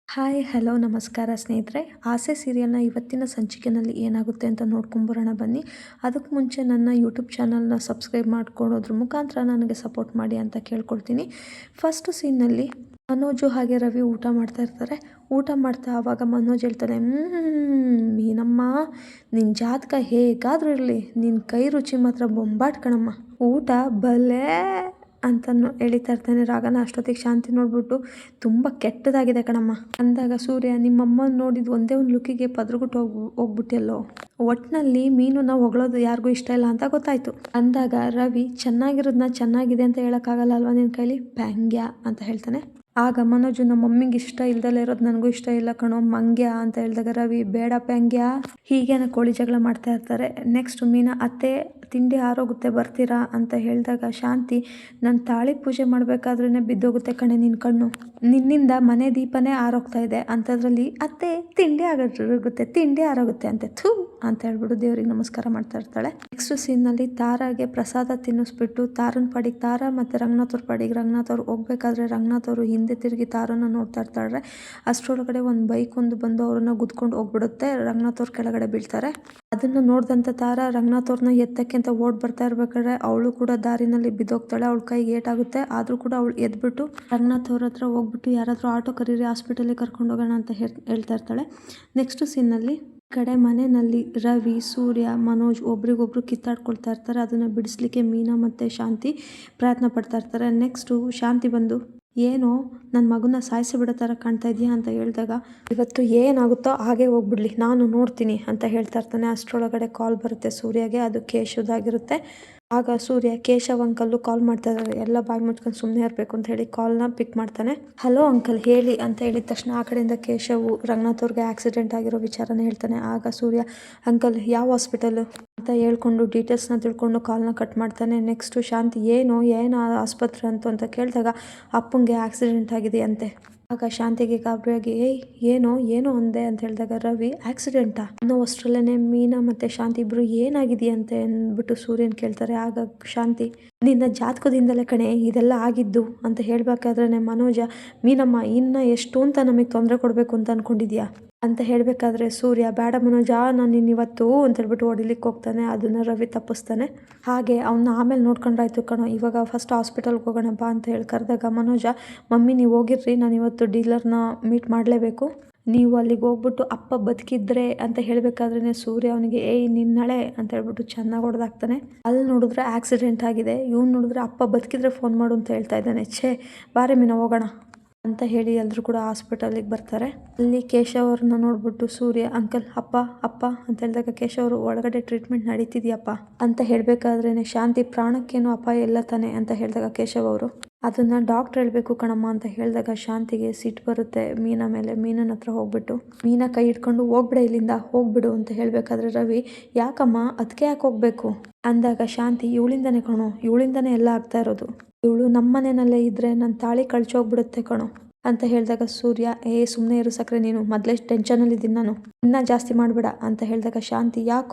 Hi hello ನಮಸ್ಕಾರ ಸ್ನೇಹಿತರೆ. ಆಸೆ ಸೀರಿಯಲ್ನ ಇವತ್ತಿನ ಸಂಚಿಕೆಯಲ್ಲಿ ಏನಾಗುತ್ತೆ ಅಂತ ನೋಡ್ಕೊಂಬರೋಣ ಬನ್ನಿ. ಅದಕ್ಕೆ ಮುಂಚೆ ನನ್ನ ಯೂಟ್ಯೂಬ್ ಚಾನಲ್ನ ಸಬ್ಸ್ಕ್ರೈಬ್ ಮಾಡ್ಕೊಳ್ಳೋದ್ರ ಮುಖಾಂತರ ನನಗೆ ಸಪೋರ್ಟ್ ಮಾಡಿ ಅಂತ ಕೇಳ್ಕೊಳ್ತೀನಿ. ಫಸ್ಟ್ ಸೀನ್ನಲ್ಲಿ ಮನೋಜು ಹಾಗೆ ರವಿ ಊಟ ಮಾಡ್ತಾ ಇರ್ತಾರೆ. ಊಟ ಮಾಡ್ತಾ ಆವಾಗ ಮನೋಜ್ ಹೇಳ್ತಾನೆ, ಮೀನಮ್ಮ ನಿನ್ನ ಜಾತಕ ಹೇಗಾದರೂ ಇರಲಿ, ನಿನ್ನ ಕೈ ರುಚಿ ಮಾತ್ರ ಬೊಂಬಾಟ್ ಕಣಮ್ಮ, ಊಟ ಭಲೇ ಅಂತನೂ ಎಳಿತಾ ಇರ್ತಾನೆ. ರಾಗನ ಅಷ್ಟೊತ್ತಿಗೆ ಶಾಂತಿ ನೋಡ್ಬಿಟ್ಟು ತುಂಬ ಕೆಟ್ಟದಾಗಿದೆ ಕಣಮ್ಮ ಅಂದಾಗ ಸೂರ್ಯ, ನಿಮ್ಮಮ್ಮ ನೋಡಿದ ಒಂದೇ ಒಂದು ಲುಕ್ಕಿಗೆ ಪದ್ರಗುಟ್ಟು ಹೋಗ್ಬಿಟ್ಟೆಲ್ಲೋ, ಒಟ್ಟಿನಲ್ಲಿ ಮೀನುನ ಹೊಗಳೋದು ಯಾರಿಗೂ ಇಷ್ಟ ಇಲ್ಲ ಅಂತ ಗೊತ್ತಾಯ್ತು ಅಂದಾಗ ರವಿ, ಚೆನ್ನಾಗಿರೋದನ್ನ ಚೆನ್ನಾಗಿದೆ ಅಂತ ಹೇಳೋಕ್ಕಾಗಲ್ಲ ಅಲ್ವಾ ನಿನ್ನ ಕೈಲಿ, ವ್ಯಂಗ್ಯ ಅಂತ ಹೇಳ್ತಾನೆ. ಆಗ ಮನೋಜು, ನಮ್ಮ ಮಮ್ಮಿಗೆ ಇಷ್ಟ ಇಲ್ದಲ್ಲೇ ಇರೋದು ನನಗೂ ಇಷ್ಟ ಇಲ್ಲ ಕಣೋ ಮಂಗ್ಯ ಅಂತ ಹೇಳಿದಾಗ ರವಿ, ಬೇಡ ಪ್ಯಾಂಗ್ಯ, ಹೀಗೇನ ಕೋಳಿ ಜಗಳ ಮಾಡ್ತಾ ಇರ್ತಾರೆ. ನೆಕ್ಸ್ಟ್ ಮೀನಾ, ಅತ್ತೆ ತಿಂಡಿ ಆರೋಗುತ್ತೆ ಬರ್ತೀರಾ ಅಂತ ಹೇಳಿದಾಗ ಶಾಂತಿ, ನಾನು ತಾಳಿ ಪೂಜೆ ಮಾಡಬೇಕಾದ್ರೇ ಬಿದ್ದೋಗುತ್ತೆ ಕಣೆ ನಿನ್ನ ಕಣ್ಣು, ನಿನ್ನಿಂದ ಮನೆ ದೀಪನೇ ಆರೋಗ್ತಾ ಇದೆ ಅಂಥದ್ರಲ್ಲಿ ಅತ್ತೆ ತಿಂಡಿ ಆರೋಗುತ್ತೆ ಅಂತೆ, ಥೂ ಅಂತ ಹೇಳ್ಬಿಟ್ಟು ದೇವ್ರಿಗೆ ನಮಸ್ಕಾರ ಮಾಡ್ತಾ ಇರ್ತಾಳೆ. ನೆಕ್ಸ್ಟ್ ಸೀನ್ನಲ್ಲಿ ತಾರಾಗೆ ಪ್ರಸಾದ ತಿನ್ನಿಸ್ಬಿಟ್ಟು ತಾರನ ಪಾಡಿಗೆ ತಾರಾ ಮತ್ತು ರಂಗನಾಥ್ ಅವ್ರ ಪಾಡಿಗೆ ರಂಗನಾಥ್ ಅವ್ರು ಹೋಗ್ಬೇಕಾದ್ರೆ ರಂಗನಾಥ್ ಅವರು ಹಿಂದೆ ತಿರುಗಿ ತಾರನ್ನ ನೋಡ್ತಾ ಇರ್ತಾಳೆ. ಅಷ್ಟರೊಳಗಡೆ ಒಂದು ಬೈಕ್ ಬಂದು ಅವ್ರನ್ನ ಗುದ್ಕೊಂಡು ಹೋಗ್ಬಿಡುತ್ತೆ. ರಂಗನಾಥ್ ಅವ್ರ ಕೆಳಗಡೆ ಬೀಳ್ತಾರೆ. ಅದನ್ನು ನೋಡಿದಂಥ ತಾರಾ ರಂಗನಾಥ್ ಅವ್ರನ್ನ ಎತ್ತಕ್ಕೆ ಅಂತ ಓಡ್ ಬರ್ತಾ ಇರ್ಬೇಕಾದ್ರೆ ಅವಳು ಕೂಡ ದಾರಿನಲ್ಲಿ ಬಿದ್ದೋಗ್ತಾಳೆ. ಅವಳ ಕೈಗೆ ಏಟಾಗುತ್ತೆ. ಆದರೂ ಕೂಡ ಅವಳು ಎದ್ಬಿಟ್ಟು ರಂಗನಾಥ್ ಅವ್ರ ಹತ್ರ ಹೋಗ್ಬಿಟ್ಟು ಯಾರಾದರೂ ಆಟೋ ಕರೀರಿ, ಹಾಸ್ಪಿಟಲಿಗೆ ಕರ್ಕೊಂಡು ಹೋಗೋಣ ಅಂತ ಹೇಳ್ತಾ ಇರ್ತಾಳೆ. ನೆಕ್ಸ್ಟ್ ಸೀನ್ನಲ್ಲಿ ಕಡೆ ಮನೆಯಲ್ಲಿ ರವಿ, ಸೂರ್ಯ, ಮನೋಜ್ ಒಬ್ರಿಗೊಬ್ರು ಕಿತ್ತಾಡ್ಕೊಳ್ತಾ ಇರ್ತಾರೆ. ಅದನ್ನು ಬಿಡಿಸ್ಲಿಕ್ಕೆ ಮೀನಾ ಮತ್ತು ಶಾಂತಿ ಪ್ರಯತ್ನ ಪಡ್ತಾ ಇರ್ತಾರೆ. ನೆಕ್ಸ್ಟು ಶಾಂತಿ ಬಂದು, ಏನೋ ನನ್ನ ಮಗನ ಸಾಯಿಸಿ ಬಿಡೋ ಥರ ಕಾಣ್ತಾ ಇದೆಯಾ ಅಂತ ಹೇಳಿದಾಗ, ಇವತ್ತು ಏನಾಗುತ್ತೋ ಹಾಗೆ ಹೋಗ್ಬಿಡ್ಲಿ, ನಾನು ನೋಡ್ತೀನಿ ಅಂತ ಹೇಳ್ತಾ ಇರ್ತಾನೆ. ಅಷ್ಟರೊಳಗಡೆ ಕಾಲ್ ಬರುತ್ತೆ ಸೂರ್ಯಗೆ, ಅದು ಕೇಶವ್ದಾಗಿರುತ್ತೆ. ಆಗ ಸೂರ್ಯ, ಕೇಶವ್ ಅಂಕಲ್ಲು ಕಾಲ್ ಮಾಡ್ತಾ ಇದ್ದಾರೆ, ಎಲ್ಲ ಬಾಯಿ ಮುಚ್ಕೊಂಡು ಸುಮ್ಮನೆ ಇರಬೇಕು ಅಂತ ಹೇಳಿ ಕಾಲ್ನ ಪಿಕ್ ಮಾಡ್ತಾನೆ. ಹಲೋ ಅಂಕಲ್ ಹೇಳಿ ಅಂತ ಹೇಳಿದ ತಕ್ಷಣ ಆ ಕಡೆಯಿಂದ ಕೇಶವು ರಂಗನಾಥ್ ಅವ್ರಿಗೆ ಆಕ್ಸಿಡೆಂಟ್ ಆಗಿರೋ ವಿಚಾರನ ಹೇಳ್ತಾನೆ. ಆಗ ಸೂರ್ಯ, ಅಂಕಲ್ ಯಾವ ಹಾಸ್ಪಿಟಲು ಅಂತ ಹೇಳ್ಕೊಂಡು ಡೀಟೇಲ್ಸ್ನ ತಿಳ್ಕೊಂಡು ಕಾಲ್ನ ಕಟ್ ಮಾಡ್ತಾನೆ. ನೆಕ್ಸ್ಟು ಶಾಂತಿ, ಏನು ಆಸ್ಪತ್ರೆ ಅಂತ ಕೇಳಿದಾಗ ಅಪ್ಪಂಗೆ ಆಕ್ಸಿಡೆಂಟ್ ಆಗಿದೆ ಅಂತೆ. ಆಗ ಶಾಂತಿಗೆ ಗಾಬರಿಯಾಗಿ, ಏನೋ ಅಂದೆ ಅಂತ ಹೇಳಿದಾಗ ರವಿ, ಆಕ್ಸಿಡೆಂಟಾ ಅನ್ನೋ ಅಷ್ಟರಲ್ಲೇ ಮೀನಾ ಮತ್ತು ಶಾಂತಿ ಇಬ್ಬರು ಏನಾಗಿದೆಯಂತೆ ಅಂದ್ಬಿಟ್ಟು ಸೂರ್ಯನ್ ಕೇಳ್ತಾರೆ. ಆಗ ಶಾಂತಿ, ನಿನ್ನ ಜಾತಕದಿಂದಲೇ ಕಣೆ ಇದೆಲ್ಲ ಆಗಿದ್ದು ಅಂತ ಹೇಳಬೇಕಾದ್ರೆ ಮನೋಜ, ಮೀನಮ್ಮ ಇನ್ನು ಎಷ್ಟು ಅಂತ ನಮಗೆ ತೊಂದರೆ ಕೊಡಬೇಕು ಅಂತ ಅಂದ್ಕೊಂಡಿದ್ಯಾ ಅಂತ ಹೇಳಬೇಕಾದ್ರೆ ಸೂರ್ಯ, ಬೇಡ ಮನೋಜ, ನಾನು ಇವತ್ತು ಅಂತ ಹೇಳ್ಬಿಟ್ಟು ಹೊಡಿಲಿಕ್ಕೆ ಹೋಗ್ತಾನೆ. ಅದನ್ನು ರವಿ ತಪ್ಪಿಸ್ತಾನೆ. ಹಾಗೆ ಅವನ್ನ ಆಮೇಲೆ ನೋಡ್ಕೊಂಡ್ರಾಯ್ತು ಕಣೋ, ಇವಾಗ ಫಸ್ಟ್ ಹಾಸ್ಪಿಟಲ್ಗೆ ಹೋಗೋಣ ಬಾ ಅಂತ ಹೇಳಿ ಕರೆದಾಗ ಮನೋಜ, ಮಮ್ಮಿ ನೀವು ಹೋಗಿರ್ರಿ, ನಾನು ಇವತ್ತು ಡೀಲರ್ನ ಮೀಟ್ ಮಾಡಲೇಬೇಕು, ನೀವು ಅಲ್ಲಿಗೆ ಹೋಗ್ಬಿಟ್ಟು ಅಪ್ಪ ಬದುಕಿದ್ರೆ ಅಂತ ಹೇಳಬೇಕಾದ್ರೆ ಸೂರ್ಯ ಅವನಿಗೆ, ನಿನ್ನಳೆ ಅಂತ ಹೇಳ್ಬಿಟ್ಟು ಚೆನ್ನಾಗಿ ಹೊಡೆದಾಕ್ತಾನೆ. ಅಲ್ಲಿ ನೋಡಿದ್ರೆ ಆಕ್ಸಿಡೆಂಟ್ ಆಗಿದೆ, ಇವ್ನು ನೋಡಿದ್ರೆ ಅಪ್ಪ ಬದುಕಿದ್ರೆ ಫೋನ್ ಮಾಡು ಅಂತ ಹೇಳ್ತಾ ಇದ್ದಾನೆ. ಬಾರೆ ಮೀನ ಹೋಗೋಣ ಅಂತ ಹೇಳಿ ಎಲ್ಲರೂ ಕೂಡ ಹಾಸ್ಪಿಟಲಿಗೆ ಬರ್ತಾರೆ. ಅಲ್ಲಿ ಕೇಶವ್ ಅವ್ರನ್ನ ನೋಡ್ಬಿಟ್ಟು ಸೂರ್ಯ, ಅಂಕಲ್ ಅಪ್ಪ ಅಂತ ಹೇಳಿದಾಗ ಕೇಶವ್ ಅವರು, ಒಳಗಡೆ ಟ್ರೀಟ್ಮೆಂಟ್ ನಡೀತಿದ್ಯಪ್ಪ ಅಂತ ಹೇಳಬೇಕಾದ್ರೇ ಶಾಂತಿ, ಪ್ರಾಣಕ್ಕೇನು ಅಪಾಯ ಇಲ್ಲ ತಾನೆ ಅಂತ ಹೇಳಿದಾಗ ಕೇಶವ್ ಅವರು, ಅದನ್ನು ಡಾಕ್ಟ್ರ್ ಹೇಳಬೇಕು ಕಣಮ್ಮ ಅಂತ ಹೇಳಿದಾಗ ಶಾಂತಿಗೆ ಸಿಟ್ಟು ಬರುತ್ತೆ ಮೀನಾ ಮೇಲೆ. ಮೀನನ ಹತ್ರ ಹೋಗ್ಬಿಟ್ಟು, ಮೀನಾ ಕೈ ಹಿಡ್ಕೊಂಡು, ಹೋಗ್ಬಿಡ ಇಲ್ಲಿಂದ, ಹೋಗ್ಬಿಡು ಅಂತ ಹೇಳಬೇಕಾದ್ರೆ ರವಿ, ಯಾಕಮ್ಮ ಅದಕ್ಕೆ ಯಾಕೆ ಹೋಗ್ಬೇಕು ಅಂದಾಗ ಶಾಂತಿ, ಇವಳಿಂದನೇ ಕಣೋ, ಇವಳಿಂದನೇ ಎಲ್ಲ ಆಗ್ತಾ ಇರೋದು, ಇವಳು ನಮ್ಮ ಮನೆಯಲ್ಲೇ ಇದ್ದರೆ ನನ್ನ ತಾಳಿ ಕಳ್ಚೋಗ್ಬಿಡುತ್ತೆ ಕಣೋ ಅಂತ ಹೇಳಿದಾಗ ಸೂರ್ಯ, ಸುಮ್ಮನೆ ಇರು ಸಕ್ರೆ, ನೀನು ಮೊದಲೇ ಟೆನ್ಷನಲ್ಲಿದ್ದೀನಿ, ನಾನು ಇನ್ನೂ ಜಾಸ್ತಿ ಮಾಡಬೇಡ ಅಂತ ಹೇಳಿದಾಗ ಶಾಂತಿ,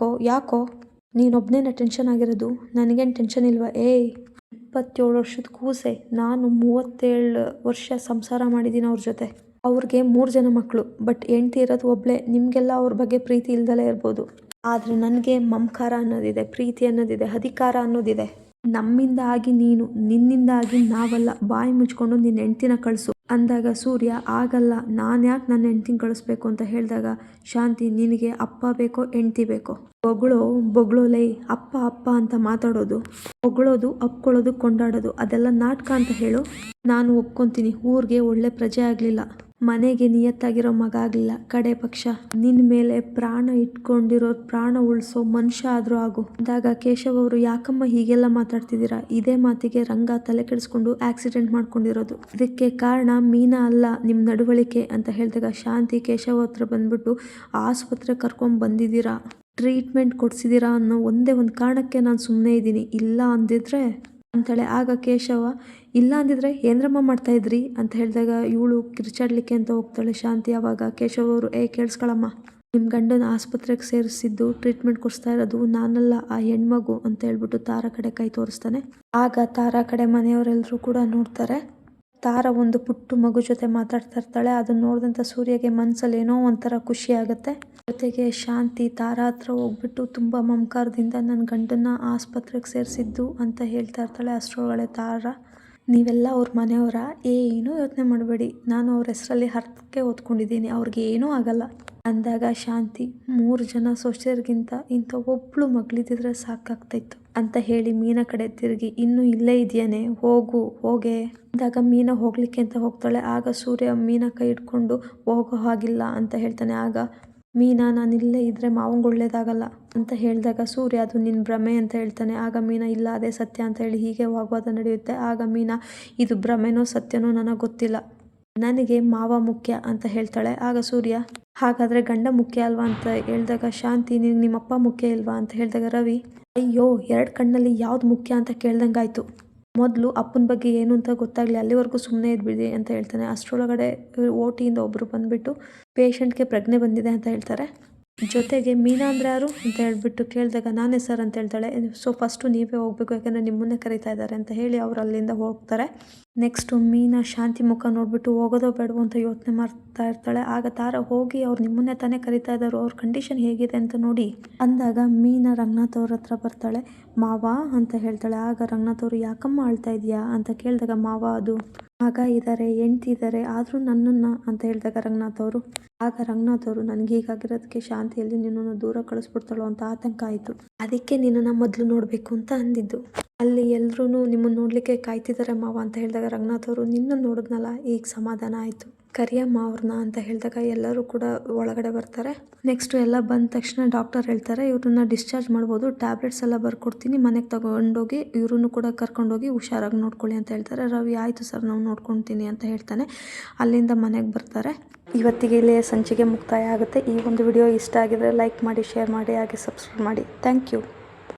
ಯಾಕೋ ನೀನೊಬ್ಬನೇನ ಟೆನ್ಷನ್ ಆಗಿರೋದು, ನನಗೇನು ಟೆನ್ಷನ್ ಇಲ್ವಾ, 27 ವರ್ಷದ ಕೂಸೆ, ನಾನು 37 ವರ್ಷ ಸಂಸಾರ ಮಾಡಿದ್ದೀನಿ ಅವ್ರ ಜೊತೆ, ಅವ್ರಿಗೆ 3 ಜನ ಮಕ್ಕಳು, ಬಟ್ ಹೆಂಡ್ತಿ ಇರೋದು ಒಬ್ಬಳೇ. ನಿಮಗೆಲ್ಲ ಅವ್ರ ಬಗ್ಗೆ ಪ್ರೀತಿ ಇಲ್ದಲೇ ಇರ್ಬೋದು, ಆದರೆ ನನಗೆ ಮಮಕಾರ ಅನ್ನೋದಿದೆ, ಪ್ರೀತಿ ಅನ್ನೋದಿದೆ, ಅಧಿಕಾರ ಅನ್ನೋದಿದೆ. ನಮ್ಮಿಂದ ಆಗಿ ನೀನು, ನಿನ್ನಿಂದ ಆಗಿ ನಾವಲ್ಲ, ಬಾಯಿ ಮುಚ್ಕೊಂಡು ನಿನ್ನ ಹೆಂಡ್ತಿನ ಕಳಿಸು ಅಂದಾಗ ಸೂರ್ಯ, ಆಗಲ್ಲ, ನಾನು ಯಾಕೆ ನನ್ನ ಹೆಂಡ್ತಿನ ಕಳಿಸ್ಬೇಕು ಅಂತ ಹೇಳಿದಾಗ ಶಾಂತಿ, ನಿನಗೆ ಅಪ್ಪ ಬೇಕೋ ಹೆಂಡ್ತಿ ಬೇಕೋ, ಬೊಗಳೋಲೇ, ಅಪ್ಪ ಅಂತ ಮಾತಾಡೋದು, ಹೊಗಳೋದು, ಅಪ್ಕೊಳ್ಳೋದು, ಕೊಂಡಾಡೋದು ಅದೆಲ್ಲ ನಾಟಕ ಅಂತ ಹೇಳು, ನಾನು ಒಪ್ಕೊತೀನಿ. ಊರಿಗೆ ಒಳ್ಳೆ ಪ್ರಜೆ ಆಗಲಿಲ್ಲ, ಮನೆಗೆ ನಿಯತ್ತಾಗಿರೋ ಮಗ ಆಗಲಿಲ್ಲ, ಕಡೆ ಪಕ್ಷ ನಿನ್ನ ಮೇಲೆ ಪ್ರಾಣ ಇಟ್ಕೊಂಡಿರೋ, ಪ್ರಾಣ ಉಳಿಸೋ ಮನುಷ್ಯ ಆದರೂ ಆಗು ಅಂದಾಗ ಕೇಶವ್ ಅವರು, ಯಾಕಮ್ಮ ಹೀಗೆಲ್ಲ ಮಾತಾಡ್ತಿದ್ದೀರಾ, ಇದೇ ಮಾತಿಗೆ ರಂಗ ತಲೆ ಕೆಡಿಸ್ಕೊಂಡು ಆಕ್ಸಿಡೆಂಟ್ ಮಾಡ್ಕೊಂಡಿರೋದು, ಇದಕ್ಕೆ ಕಾರಣ ಮೀನಾ ಅಲ್ಲ, ನಿಮ್ಮ ನಡವಳಿಕೆ ಅಂತ ಹೇಳಿದಾಗ ಶಾಂತಿ ಕೇಶವ್ ಹತ್ರ ಬಂದ್ಬಿಟ್ಟು, ಆಸ್ಪತ್ರೆ ಕರ್ಕೊಂಡು ಬಂದಿದ್ದೀರಾ, ಟ್ರೀಟ್ಮೆಂಟ್ ಕೊಡಿಸಿದ್ದೀರಾ ಅನ್ನೋ ಒಂದೇ ಒಂದು ಕಾರಣಕ್ಕೆ ನಾನು ಸುಮ್ಮನೆ ಇದ್ದೀನಿ, ಇಲ್ಲ ಅಂದಿದ್ರೆ ಅಂತಾಳೆ. ಆಗ ಕೇಶವ, ಇಲ್ಲ ಅಂದಿದ್ರೆ ಏನರಮ್ಮ ಮಾಡ್ತಾಯಿದ್ರಿ ಅಂತ ಹೇಳಿದಾಗ ಇವಳು ಕಿರ್ಚಾಡ್ಲಿಕ್ಕೆ ಅಂತ ಹೋಗ್ತಾಳೆ ಶಾಂತಿ. ಆವಾಗ ಕೇಶವ್ ಅವರು, ಕೇಳಿಸ್ಕೊಳಮ್ಮ, ನಿಮ್ಮ ಗಂಡನ ಆಸ್ಪತ್ರೆಗೆ ಸೇರಿಸಿದ್ದು, ಟ್ರೀಟ್ಮೆಂಟ್ ಕೊಡಿಸ್ತಾ ಇರೋದು ನಾನಲ್ಲ, ಆ ಹೆಣ್ಮಗು ಅಂತ ಹೇಳ್ಬಿಟ್ಟು ತಾರಾ ಕಡೆ ಕೈ ತೋರಿಸ್ತಾನೆ. ಆಗ ತಾರಾ ಕಡೆ ಮನೆಯವರೆಲ್ಲರೂ ಕೂಡ ನೋಡ್ತಾರೆ. ತಾರ ಒಂದು ಪುಟ್ಟು ಮಗು ಜೊತೆ ಮಾತಾಡ್ತಾ ಇರ್ತಾಳೆ. ಅದನ್ನ ನೋಡಿದಂಥ ಸೂರ್ಯಗೆ ಮನಸ್ಸಲ್ಲಿ ಏನೋ ಒಂಥರ ಖುಷಿ ಆಗುತ್ತೆ. ಜೊತೆಗೆ ಶಾಂತಿ ತಾರ ಹತ್ರ ಹೋಗ್ಬಿಟ್ಟು ತುಂಬ ಮಮಕಾರದಿಂದ ನನ್ನ ಗಂಡನ್ನ ಆಸ್ಪತ್ರೆಗೆ ಸೇರಿಸಿದ್ದು ಅಂತ ಹೇಳ್ತಾ ಇರ್ತಾಳೆ. ಅಷ್ಟರೊಳಗಡೆ ತಾರ, ನೀವೆಲ್ಲ ಅವ್ರ ಮನೆಯವರ, ಏನೂ ಯೋಚನೆ ಮಾಡಬೇಡಿ, ನಾನು ಅವ್ರ ಹೆಸರಲ್ಲಿ ಹರಕೆ ಹೊತ್ಕೊಂಡಿದ್ದೀನಿ, ಅವ್ರಿಗೆ ಏನೂ ಆಗಲ್ಲ ಅಂದಾಗ ಶಾಂತಿ, 3 ಜನ ಸೊಸೆಯರಿಗಿಂತ ಇಂಥ ಒಬ್ಳು ಮಗಳಿದ್ದಿದ್ರೆ ಸಾಕಾಗ್ತಾಯಿತ್ತು ಅಂತ ಹೇಳಿ ಮೀನಾ ಕಡೆ ತಿರುಗಿ, ಇನ್ನೂ ಇಲ್ಲೇ ಇದೆಯೇನೆ, ಹೋಗೆ ಅಂದಾಗ ಮೀನಾ ಹೋಗ್ಲಿಕ್ಕೆ ಅಂತ ಹೋಗ್ತಾಳೆ. ಆಗ ಸೂರ್ಯ ಮೀನಾ ಕೈ ಹಿಡ್ಕೊಂಡು ಹೋಗೋ ಹಾಗಿಲ್ಲ ಅಂತ ಹೇಳ್ತಾನೆ. ಆಗ ಮೀನಾ, ನಾನು ಇಲ್ಲೇ ಇದ್ರೆ ಮಾವಂಗೆ ಒಳ್ಳೇದಾಗಲ್ಲ ಅಂತ ಹೇಳಿದಾಗ ಸೂರ್ಯ, ಅದು ನಿನ್ನ ಭ್ರಮೆ ಅಂತ ಹೇಳ್ತಾನೆ. ಆಗ ಮೀನಾ, ಇಲ್ಲ ಅದೇ ಸತ್ಯ ಅಂತ ಹೇಳಿ ಹೀಗೆ ವಾಗ್ವಾದ ನಡೆಯುತ್ತೆ. ಆಗ ಮೀನಾ, ಇದು ಭ್ರಮೆನೋ ಸತ್ಯನೋ ನನಗೆ ಗೊತ್ತಿಲ್ಲ, ನನಗೆ ಮಾವ ಮುಖ್ಯ ಅಂತ ಹೇಳ್ತಾಳೆ. ಆಗ ಸೂರ್ಯ, ಹಾಗಾದರೆ ಗಂಡ ಮುಖ್ಯ ಅಲ್ವಾ ಅಂತ ಹೇಳಿದಾಗ ಶಾಂತಿ, ನಿಮ್ಮಪ್ಪ ಮುಖ್ಯ ಇಲ್ವಾ ಅಂತ ಹೇಳಿದಾಗ ರವಿ, ಅಯ್ಯೋ 2 ಕಣ್ಣಲ್ಲಿ ಯಾವ್ದು ಮುಖ್ಯ ಅಂತ ಕೇಳ್ದಂಗಾಯ್ತು, ಮೊದಲು ಅಪ್ಪನ ಬಗ್ಗೆ ಏನು ಅಂತ ಗೊತ್ತಾಗಲಿ, ಅಲ್ಲಿವರೆಗೂ ಸುಮ್ಮನೆ ಇದ್ಬಿಡಿ ಅಂತ ಹೇಳ್ತಾನೆ. ಅಷ್ಟರೊಳಗಡೆ ಓಟಿಯಿಂದ ಒಬ್ಬರು ಬಂದುಬಿಟ್ಟು ಪೇಷಂಟ್ಗೆ ಪ್ರಜ್ಞೆ ಬಂದಿದೆ ಅಂತ ಹೇಳ್ತಾರೆ. ಜೊತೆಗೆ ಮೀನಾ ಅಂದರೆ ಯಾರು ಅಂತ ಹೇಳ್ಬಿಟ್ಟು ಕೇಳಿದಾಗ ನಾನೇ ಸರ್ ಅಂತ ಹೇಳ್ತಾಳೆ. ಸೊ ಫಸ್ಟು ನೀವೇ ಹೋಗಬೇಕು, ಯಾಕಂದರೆ ನಿಮ್ಮನ್ನೇ ಕರೀತಾ ಇದ್ದಾರೆ ಅಂತ ಹೇಳಿ ಅವರು ಅಲ್ಲಿಂದ ಹೋಗ್ತಾರೆ. ನೆಕ್ಸ್ಟು ಮೀನಾ ಶಾಂತಿ ಮುಖ ನೋಡಿಬಿಟ್ಟು ಹೋಗೋದೋ ಬೇಡವೋ ಅಂತ ಯೋಚನೆ ಮಾಡ್ತಾ ಇರ್ತಾಳೆ. ಆಗ ತಾರ, ಹೋಗಿ ಅವ್ರು ನಿಮ್ಮನ್ನೇ ತಾನೇ ಕರೀತಾ ಇದ್ದಾರೋ, ಅವ್ರ ಕಂಡೀಷನ್ ಹೇಗಿದೆ ಅಂತ ನೋಡಿ ಅಂದಾಗ ಮೀನಾ ರಂಗನಾಥ್ ಅವ್ರ ಹತ್ರ ಬರ್ತಾಳೆ. ಮಾವ ಅಂತ ಹೇಳ್ತಾಳೆ. ಆಗ ರಂಗನಾಥ್ ಅವರು, ಯಾಕಮ್ಮ ಆಳ್ತಾ ಇದೆಯಾ ಅಂತ ಕೇಳಿದಾಗ ಮಾವ, ಅದು ಮಗ ಇದ್ದಾರೆ, ಹೆಂಡ್ತಿ ಇದ್ದಾರೆ, ಆದರೂ ನನ್ನನ್ನು ಅಂತ ಹೇಳಿದಾಗ ರಂಗನಾಥ್ ಅವರು, ನನಗೆ ಹೀಗಾಗಿರೋದಕ್ಕೆ ಶಾಂತಿಯಲ್ಲಿ ನಿನ್ನನ್ನು ದೂರ ಕಳಿಸ್ಬಿಡ್ತಾಳೋ ಅಂತ ಆತಂಕ ಆಯಿತು, ಅದಕ್ಕೆ ನಿನ್ನನ್ನು ಮೊದಲು ನೋಡಬೇಕು ಅಂತ ಅಂದಿದ್ದು, ಅಲ್ಲಿ ಎಲ್ಲರೂ ನಿಮ್ಮನ್ನು ನೋಡಲಿಕ್ಕೆ ಕಾಯ್ತಿದ್ದಾರೆ ಮಾವ ಅಂತ ಹೇಳಿದಾಗ ರಂಗನಾಥ್ ಅವರು, ನಿನ್ನನ್ನು ನೋಡಿದ್ನಲ್ಲ ಈಗ ಸಮಾಧಾನ ಆಯಿತು, ಕರಿಯಮ್ಮ ಅವ್ರನ್ನ ಅಂತ ಹೇಳಿದಾಗ ಎಲ್ಲರೂ ಕೂಡ ಒಳಗಡೆ ಬರ್ತಾರೆ. ನೆಕ್ಸ್ಟು ಎಲ್ಲ ಬಂದ ತಕ್ಷಣ ಡಾಕ್ಟರ್ ಹೇಳ್ತಾರೆ, ಇವ್ರನ್ನ ಡಿಸ್ಚಾರ್ಜ್ ಮಾಡ್ಬೋದು, ಟ್ಯಾಬ್ಲೆಟ್ಸ್ ಎಲ್ಲ ಬರ್ಕೊಡ್ತೀನಿ, ಮನೆಗೆ ತಗೊಂಡೋಗಿ ಇವ್ರನ್ನು ಕೂಡ ಕರ್ಕೊಂಡೋಗಿ ಹುಷಾರಾಗಿ ನೋಡ್ಕೊಳ್ಳಿ ಅಂತ ಹೇಳ್ತಾರೆ. ರವಿ, ಆಯಿತು ಸರ್, ನಾವು ನೋಡ್ಕೊಳ್ತೀನಿ ಅಂತ ಹೇಳ್ತಾನೆ. ಅಲ್ಲಿಂದ ಮನೆಗೆ ಬರ್ತಾರೆ. ಇವತ್ತಿಗೆ ಇಲ್ಲೇ ಸಂಚಿಕೆ ಮುಕ್ತಾಯ ಆಗುತ್ತೆ. ಈ ಒಂದು ವಿಡಿಯೋ ಇಷ್ಟ ಆಗಿದರೆ ಲೈಕ್ ಮಾಡಿ, ಶೇರ್ ಮಾಡಿ, ಹಾಗೆ ಸಬ್ಸ್ಕ್ರೈಬ್ ಮಾಡಿ. Thank you.